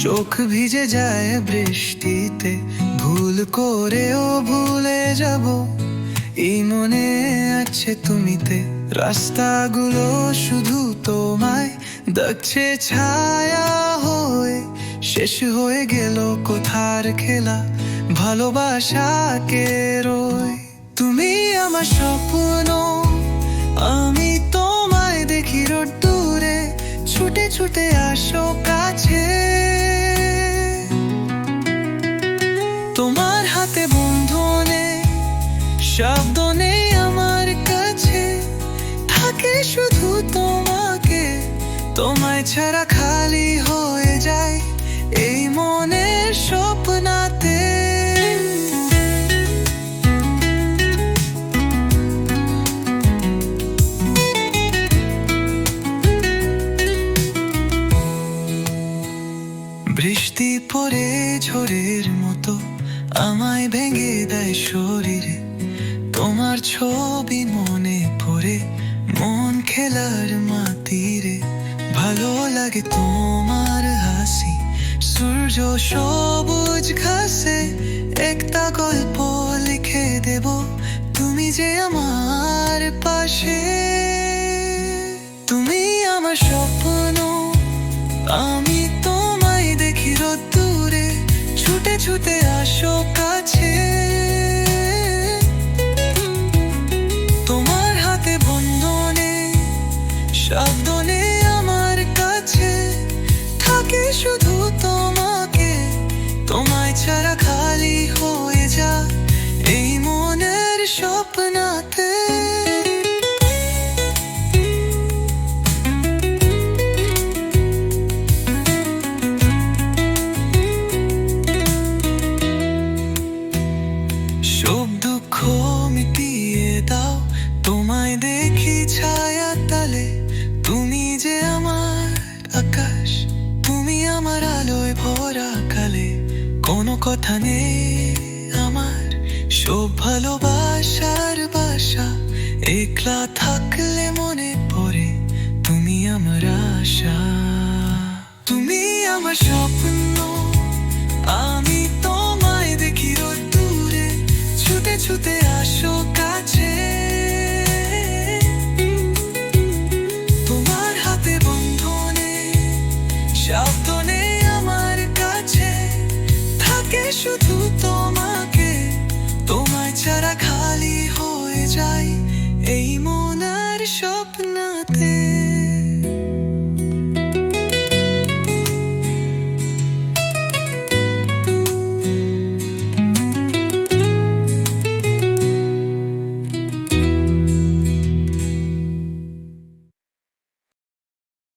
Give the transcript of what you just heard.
চোখ ভিজে যায় বৃষ্টিতে, ভুল করেও ভুলে যাব এই মনে আছে তুমিতে। রাস্তাগুলো শুধু তোমায় দেখছে ছায়া হয়ে, শেষ হয়ে গেল কোথার খেলা ভালোবাসাকে রয়। তুমি আমার স্বপ্ন, আমি তোমায় দেখি রোদ্দুরে, ছুটে ছুটে আসো কাছে। তোমার হাতে বন্ধনে শব্দ নেই আমার কাছে, থাকে শুধু তোমাকে, তোমায় ছাড়া খালি হয়ে যায় এই মনের স্বপ্নাতে। বৃষ্টি পড়ে ঝড়ের মতো আমায় ভেঙে দেয় শরীরে, তোমার ছবি মনে পড়ে মন খেলার মাটিরে। ভালো লাগে তোমার হাসি, সূর্য সবুজ ঘাসে, একটা গল্প লিখে দেব তুমি যে আমার পাশে। তুমি আমার স্বপ্ন, আমি তোমায় দেখি রোদ্দুরে, ছুটে ছুটে আসো কাছে। তোমার হাতে বন্ধনে শব্দ নেই আমার কাছে, থাকে শুধু তোমাকে, তোমায় ছাড়া খালি হয়ে যায় এই মনের স্বপ্নাতে। সব দুঃখ মিটিয়ে দাও, তোমায় দেখি ছায়া তালে, তুমি যে আমার আকাশ, তুমি আমার আলোয় ভরা কালে। কোনো কথা নেই আমার, সব ভালোবাসার বাসা, একলা থাকলে মনে পড়ে তুমি আমার আশা। তুমি আমার স্বপ্ন, আমি তোমায় দেখি রোদ্দুরে, ছুটে ছুটে আসো কাছে। তোমার হাতে বন্ধনে শব্দ নেই আমার কাছে, থাকে শুধু তোমাকে, তোমায় ছাড়া খালি হয়ে যায় এই মনের স্বপ্ন।